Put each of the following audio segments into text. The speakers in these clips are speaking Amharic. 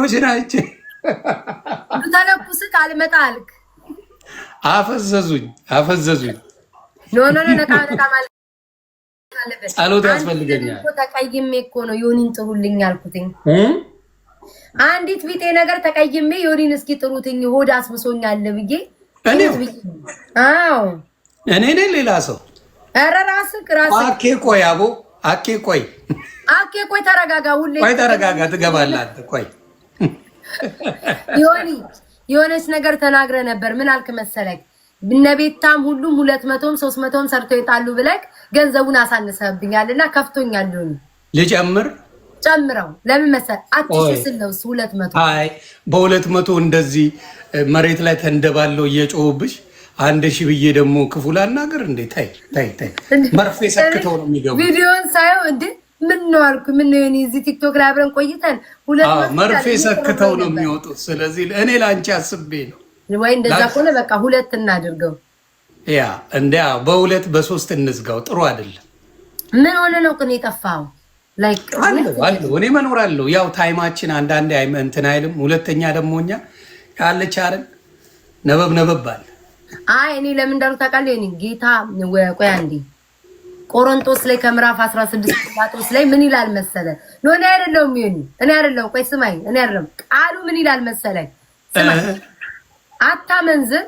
ወሽናች ተለኩስ ካልመጣልክ አፈዘዙኝ። ኖ ነቃ ማለት አለበት። ጸሎት ያስፈልገኛል። ተቀይሜ እኮ ነው ዮኒን ጥሩልኝ ያልኩትኝ። አንዲት ቢጤ ነገር ተቀይሜ ዮኒን እስኪ ጥሩትኝ ሆድ አስብሶኛል ብዬ አዎ እኔ ነኝ ሌላ ሰው። ኧረ ራስህ አኬ ቆይ አቦ አኬ ቆይ ተረጋጋ። ሁሌ ቆይ ተረጋጋ። ትገባለህ አንተ። ቆይ የሆነች ነገር ተናግረ ነበር። ምን አልክ መሰለኝ? እነቤታም ሁሉም 200ም 300ም ሰርተው ይጣሉ ብለክ ገንዘቡን አሳንሰብኛልና ከፍቶኛል። ጨምረው ለምን መሰለህ? አትሽስለው 200 አይ በ200 እንደዚህ መሬት ላይ ተንደባለው እየጮህብሽ 1000 ብዬ ደግሞ ክፉ ላናገር እንዴ? ታይ መርፌ ሰክተው ነው የሚገቡ። ቪዲዮን ሳየው እንዴ ምን ነው አልኩ። ምን ነው እዚህ ቲክቶክ ላይ አብረን ቆይተን 200 መርፌ ሰክተው ነው የሚወጡት። ስለዚህ እኔ ላንቺ አስቤ ነው ወይ እንደዛ ከሆነ በቃ 2 እናድርገው። ያ እንዴ በ2 በ3 እንዝጋው። ጥሩ አይደለም። ምን ሆነ ነው ግን የጠፋው? ላይክ አለው እኔ መኖር አለው። ያው ታይማችን አንዳንዴ እንትን አይልም። ሁለተኛ ደግሞ እኛ ያለች አይደል ነበብ አለ። አይ እኔ ለምን እንዳሉ ታውቃለህ? እኔ ጌታ ቆይ አንዴ ቆሮንቶስ ላይ ከምዕራፍ 16 ጳውሎስ ላይ ምን ይላል መሰለ? ነው እኔ አይደለሁም እኔ አይደለሁም። ቆይ ስማኝ፣ እኔ አይደለሁም። ቃሉ ምን ይላል መሰለ? ስማኝ፣ አታመንዝር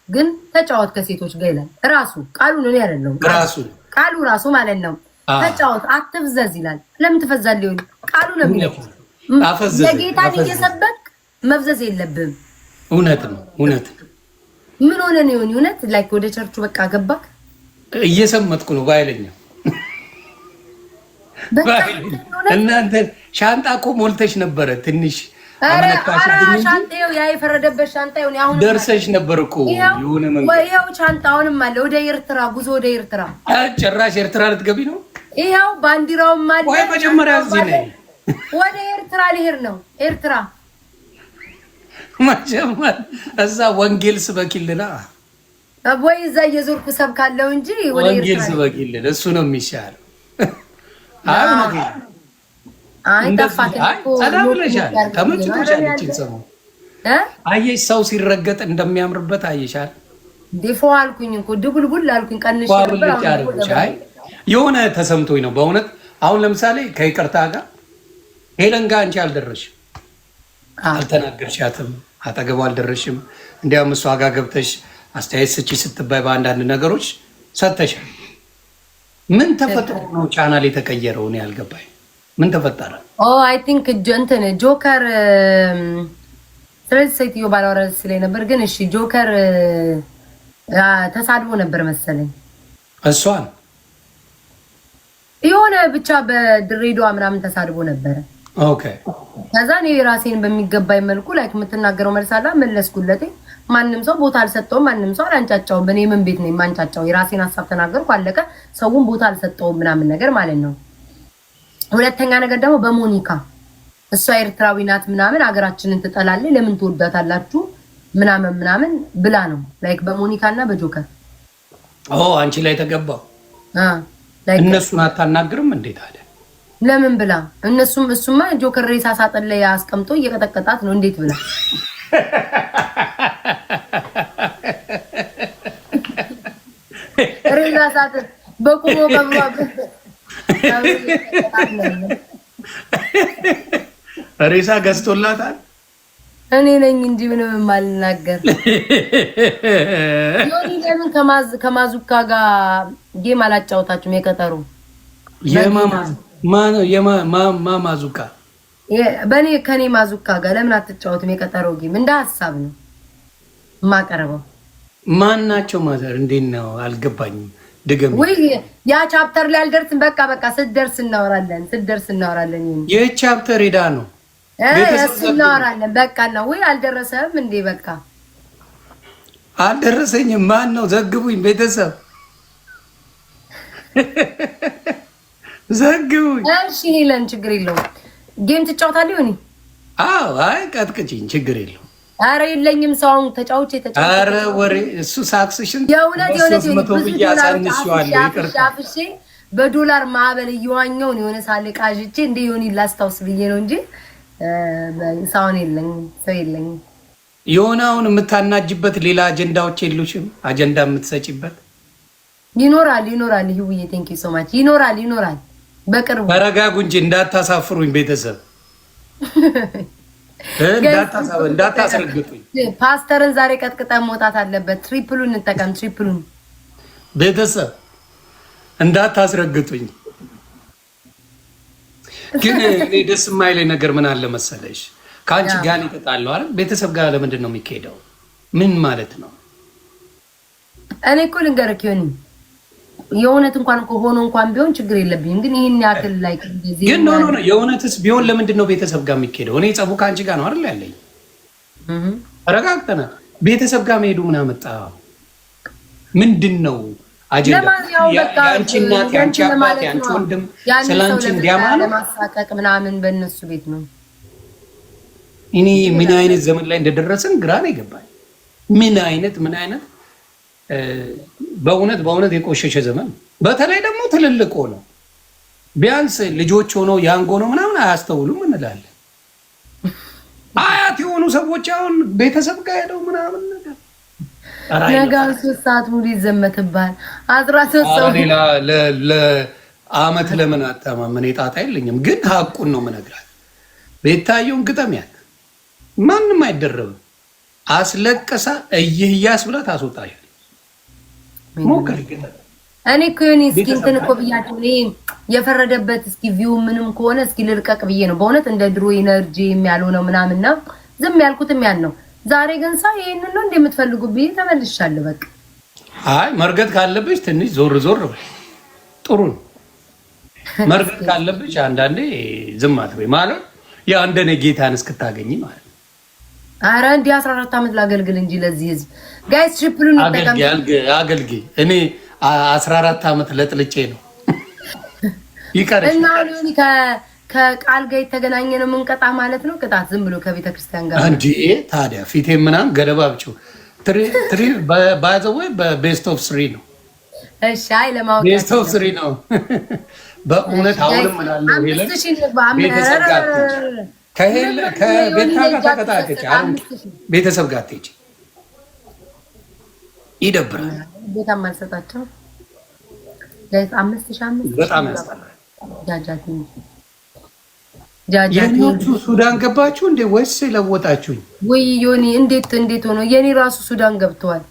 ግን ተጫወት ከሴቶች ጋር ይላል ራሱ ቃሉ ነው። እኔ አይደለሁም ቃሉ ራሱ ማለት ነው። ተጫወት አትፍዘዝ ይላል። ለምን ትፈዛለህ? ቃሉ ነው የሚለው። ለጌታ እየሰበክ መፍዘዝ የለብህም። እውነት ነው። ምን ሆነ ነው እውነት? ላይክ ወደ ቸርቹ በቃ ገባክ? እየሰመጥኩ ነው ባይለኛው። እናንተ ሻንጣ እኮ ሞልተሽ ነበረ ትንሽ ሻንጣው ያ የፈረደበት ሻንጣው ነው። አሁን ደርሰሽ ነበር እኮ የሆነ መንገድ ወይው ሻንጣውንም አለ ወደ ኤርትራ ጉዞ ወደ ኤርትራ። ጭራሽ ኤርትራ ልትገቢ ነው? ይሄው ባንዲራውም አለ። ወይ መጀመሪያ እዚህ ነኝ። ወደ ኤርትራ ልሄድ ነው። ኤርትራ መጀመሪያ እዛ ወንጌል ስበኪልና ወይ እዛ እየዞርኩ ሰብካለሁ እንጂ ወደ ኤርትራ ወንጌል ስበኪልን እሱ ነው የሚሻለው። አይ ተፋክ እኮ ተዳብለሻል። ተመችቶሻል። እቺን ሰሞን አየሽ ሰው ሲረገጥ እንደሚያምርበት አየሻል። ዲፎ አልኩኝ እኮ ድቡልቡል አልኩኝ። ቀንሽ ነበር አይ የሆነ ተሰምቶኝ ነው በእውነት። አሁን ለምሳሌ ከይቅርታ ጋር ሄለን ጋር አንቺ አልደረሽም፣ አልተናገርሻትም፣ አጠገቡ አልደረሽም። እንዲያውም እሷ ጋር ገብተሽ አስተያየት ስጪ ስትባይ በአንዳንድ ነገሮች ሰጥተሻል። ምን ተፈጥሮ ነው ቻናል የተቀየረው? እኔ ያልገባኝ ምን ተፈጠረ? አይ ቲንክ እንትን ጆከር ስለዚህ ሴትዮ ባላወራስ ላይ ነበር። ግን እሺ ጆከር ተሳድቦ ነበር መሰለኝ እሷን የሆነ ብቻ በድሬዳዋ ምናምን ተሳድቦ ነበር። ኦኬ ከዛ እኔ ራሴን በሚገባኝ መልኩ ላይክ የምትናገረው መልሳላ መለስኩለት። ማንም ሰው ቦታ አልሰጠውም፣ ማንም ሰው አላንጫጫውም። በእኔ ምን ቤት ነው የማንጫጫው? የራሴን ሀሳብ ተናገርኩ አለቀ። ሰውን ቦታ አልሰጠውም ምናምን ነገር ማለት ነው። ሁለተኛ ነገር ደግሞ በሞኒካ እሷ ኤርትራዊ ናት ምናምን ሀገራችንን ትጠላለች ለምን ትወዳታላችሁ ምናምን ብላ ነው ላይክ በሞኒካ እና በጆከር አንቺ ላይ ተገባው። እነሱን አታናግርም እንዴት አለ? ለምን ብላ እሱማ ጆከር ሬሳ ሳጥን ላይ አስቀምጦ እየቀጠቀጣት ነው። እንዴት ብላ ሬሳ ሳጥን በቁሞ ቀብሯ ሬሳ ገዝቶላታል። እኔ ነኝ እንጂ ምንም የማልናገር። ዮኒ ለምን ከማዙካ ጋር ጌም አላጫወታችሁም? የቀጠሩ ማዙካ ከኔ ማዙካ ጋር ለምን አትጫወቱም? የቀጠሮ ጌም እንደ ሀሳብ ነው የማቀርበው። ማን ናቸው ማዘር? እንዴት ነው አልገባኝም። ድገም ወይ ያ ቻፕተር ላይ አልደርስም። በቃ ስትደርስ እናወራለን። ይሄ ቻፕተር ሄዳ ነው እናወራለን። በቃ ነው ወይ አልደረሰም እንዴ? በቃ አልደረሰኝም። ማን ነው? ዘግቡኝ ቤተሰብ ዘግቡኝ። እሺ ሄለን ችግር የለውም። ጌም ትጫወታለህ ሆኒ? አዎ አይ ቀጥቅጭኝ ችግር የለውም። አረ የለኝም ሰውን ተጫውቼ አረ ወሬ እሱ ሳክስሽን የእውነት ይቅርታ በዶላር ማዕበል እየዋኘው ነው። የሆነ ሳለ ቃዥቼ እንደ ዮኒ ላስታውስ ብዬ ነው እንጂ ሳውን የለኝ ሰው የለኝ። የሆነ አሁን የምታናጅበት ሌላ አጀንዳዎች የሉሽም? አጀንዳ የምትሰጪበት ይኖራል። ይሁዬ ቴንክ ዩ ሶ ማች። ይኖራል በቅርቡ። ተረጋጉ እንጂ እንዳታሳፍሩኝ ቤተሰብ እንዳታስረግጡኝ። ፓስተርን ዛሬ ቀጥቅጠን መውጣት አለበት። ትሪፕሉን እንጠቀም። ትሪፕሉን ቤተሰብ እንዳታስረግጡኝ። ግን እኔ ደስ የማይለኝ ነገር ምን አለ መሰለሽ፣ ከአንቺ ጋር ይጠጣለሁ አይደል? ቤተሰብ ጋር ለምንድን ነው የሚካሄደው? ምን ማለት ነው? እኔ እኮ ልንገርህ ሆኒ የእውነት እንኳን ሆኖ እንኳን ቢሆን ችግር የለብኝም። ግን ይህን ያክል ላይ ግን ኖ የእውነትስ ቢሆን ለምንድን ነው ቤተሰብ ጋር የሚካሄደው? እኔ ጸቡ ከአንቺ ጋር ነው አይደል ያለኝ። ተረጋግተናል። ቤተሰብ ጋር መሄዱ ምን አመጣ? ምንድን ነው አጀንዳ? የአንቺ እናት፣ የአንቺ አባት፣ የአንቺ ወንድም ስለ አንቺ እንዲያማ ነው ለማሳቀቅ ምናምን በእነሱ ቤት ነው። እኔ ምን አይነት ዘመን ላይ እንደደረስን ግራ ነው የገባኝ። ምን አይነት በእውነት የቆሸሸ ዘመን። በተለይ ደግሞ ትልልቅ ሆነው ቢያንስ ልጆች ሆነው ያንጎ ነው ምናምን አያስተውሉም እንላለን። አያት የሆኑ ሰዎች አሁን ቤተሰብ ጋር ሄደው ምናምን ነገር ነገ 3 ሰዓት ሙሉ ይዘመትባል። 13 ሰው ለአመት ለምን አታማምን? ጣጣ የለኝም ግን ሀቁን ነው የምነግራት። ቤታየውን ግጠሚያት፣ ማንም አይደረብም። አስለቀሳ እያስ ብላ ታስወጣሻል። ሞክር ግጠም። እኔ እኮ የኔ እስኪ እንትን እኮ ብያቸው እኔ የፈረደበት እስኪ ቪው ምንም ከሆነ እስኪ ልልቀቅ ብዬ ነው በእውነት እንደ ድሮ ኢነርጂ የሚያለው ነው ምናምንና ዝም ያልኩትም ያን ነው። ዛሬ ግን ሳይ ይሄንን ነው እንደምትፈልጉ ብዬ ተመልሻለሁ። በቃ አይ መርገጥ ካለብሽ ትንሽ ዞር በይ፣ ጥሩ ነው። መርገጥ ካለብሽ አንዳንዴ ዝም አትበይ ማለት ያ እንደኔ ጌታን እስክታገኝ ማለት ነው። ኧረ እንደ 14 ዓመት ላገልግል እንጂ ለዚህ ህዝብ ጋይስ ትሪፕሉን እንጠቀም። አገልግል እኔ 14 ዓመት ለጥልጬ ነው ይቀርሽ እና ሊሆን ከቃል ጋር የተገናኘ ነው የምንቀጣ ማለት ነው። ቅጣት ዝም ብሎ ከቤተ ክርስቲያን ጋር እንዴ ታዲያ ፊቴ ምናምን ገለባብጪው ትሪ ባይዘወይ በቤስት ኦፍ 3 ነው። እሺ አይ ለማወቅ ቤስት ኦፍ 3 ነው በእውነት። አሁንም ምናለው ከቤታ ጋር ተቀጣቀች ቤተሰብ ጋር ትሄጂ ይደብራል። ቤታ ማልሰጣቸው ጋይስ 5000 በጣም ያስጠላል። የኔዎቹ ሱዳን ገባችሁ እንዴ ወይስ ለወጣችሁኝ? ወይ ዮኒ እንዴት ሆኖ የኔ ራሱ ሱዳን ገብተዋል።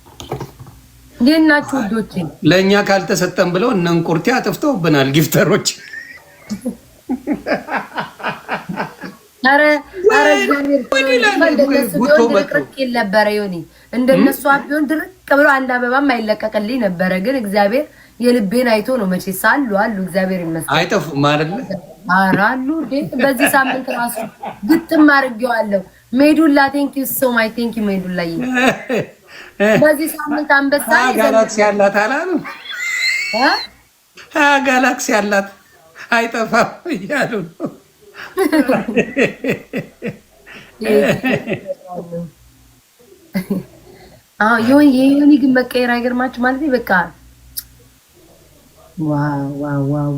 እንዴት ናችሁ ውዶቼ? ለእኛ ካልተሰጠን ብለው እነ እንቁርቴ አጥፍተውብናል ጊፍተሮች። አረ እግዚአብሔር ነበረ ዮኒ እንደነሱ ቢሆን ድርቅ ብሎ አንድ አበባም አይለቀቅልኝ ነበረ። ግን እግዚአብሔር የልቤን አይቶ ነው መቼ ሳሉ አሉ እግዚአብሔር ይመስገን። አይጠፉም አይደል? አራሉ በዚህ ሳምንት ራሱ ግጥም አድርጌዋለሁ። ሜዱላ ቴንክ ዩ ሶ ማች ቴንክ ዩ ሜዱላ። በዚህ ሳምንት አንበሳ ጋላክሲ ያላት አላሉ ጋላክሲ ያላት አይጠፋም እያሉ ነው። የዮኒ ግን መቀየር አይገርማችሁ ማለት በቃ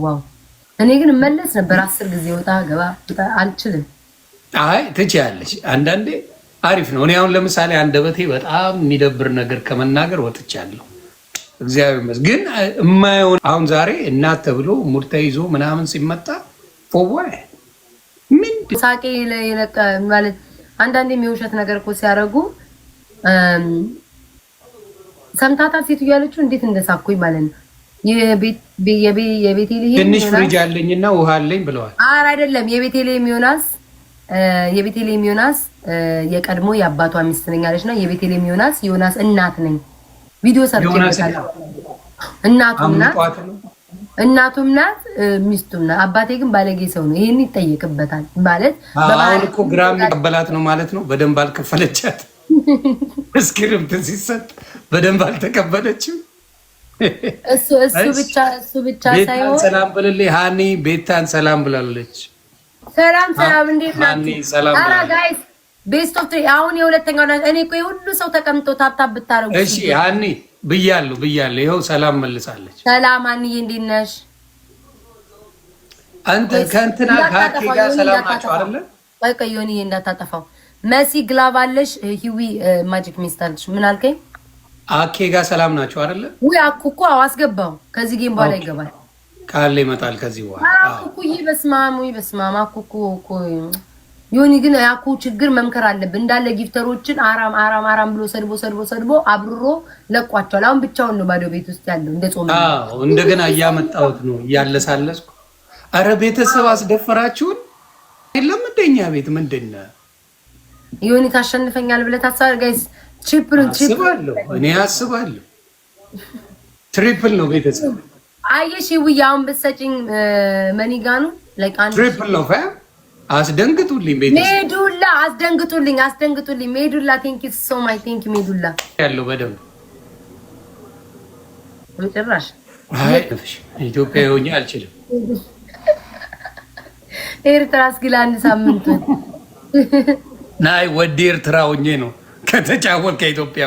ዋው። እኔ ግን መለስ ነበር 10 ጊዜ ወጣ ገባ አልችልም። አይ ትችያለሽ። አንዳንዴ አሪፍ ነው። እኔ አሁን ለምሳሌ አንደበቴ በጣም የሚደብር ነገር ከመናገር ወጥቻለሁ። እግዚአብሔር ይመስገን። ግን የማይሆን አሁን ዛሬ እናት ተብሎ ሙድ ተይዞ ምናምን ሲመጣ ፎዋይ ምን ሳቄ የለቀ ማለት አንዳንዴ የውሸት ነገር እኮ ሲያደርጉ ሰምታታ ሴት ያለችው እንዴት እንደሳኩኝ ማለት ነው። የቤቴሌም ትንሽ ፍሪጅ አለኝና ውሃ አለኝ ብለዋል። አረ አይደለም የቤቴሌም ዮናስ የቀድሞ የአባቷ ሚስት ነኝ አለችና የቤቴሌም ዮናስ እናት ነኝ ቪዲዮ ሰርቼ እናቱም ናት ሚስቱም ናት። አባቴ ግን ባለጌ ሰው ነው። ይሄን ይጠየቅበታል ማለት አሁን እኮ ግራም ይቀበላት ነው ማለት ነው። በደንብ አልከፈለቻት። እስክሪፕት ሲሰጥ በደንብ አልተቀበለችም። እሱ ብቻ ሳይሆን ሰላም ብለልኝ ሃኒ ቤታን ሰላም ብላለች። ሰላም እንዴት ናችሁ? አራ ጋይስ ቤስት ኦፍ 3 አሁን የሁለተኛው እኔ እኮ ሁሉ ሰው ተቀምጦ ታፕታፕ ብታረጉ እሺ ሃኒ ብያለሁ። ይኸው ሰላም መልሳለች። ሰላም ሃኒዬ እንዴት ነሽ? አንተ ከእንትና ከአኬ ጋር ሰላም ናቸው አይደለ? ቆይ ዮኒ እንዳታጠፋው። መሲ ግላቭ አለሽ? ሂዊ ማጂክ ሚስት አለሽ? ምን አልከኝ? አኬ ጋር ሰላም ናቸው አይደለ? ወይ አኩኩ አስገባው። ከዚህ ጌም በኋላ ይገባል። ካለ ይመጣል ከዚህ በኋላ። አኩኩ በስማም አኩኩ ዮኒ ግን ያኩ ችግር መምከር አለብን። እንዳለ ጊፍተሮችን አራም ብሎ ሰድቦ አብሮ ለቋቸዋል። አሁን ብቻውን ነው ባዶ ቤት ውስጥ ያለው እንደ ጾም። እንደገና እያመጣሁት ነው እያለሳለስኩ። አረ ቤተሰብ አስደፈራችሁን። የለም እንደኛ ቤት ምንድነው? ዮኒ ታሸንፈኛል ብለህ ታስባለህ? ጋይስ እኔ አስባለሁ ትሪፕል ነው ቤተሰብ። አየሽ ይውያውን በሰጪኝ መኒጋኑ ላይክ አንድ ትሪፕል ነው ፋ አስደንግጡልኝ ቤተሰብ። አስደንግጡልኝ ሜዱላ ቴንክ ዩ ሶ ማች ቴንክ ዩ ሜዱላ ያለው በደንብ ጭራሽ ኢትዮጵያ ሆኜ አልችልም። ኤርትራ እስኪ ለአንድ ሳምንት ናይ ወደ ኤርትራ ሆኜ ነው ከተጫወት ከኢትዮጵያ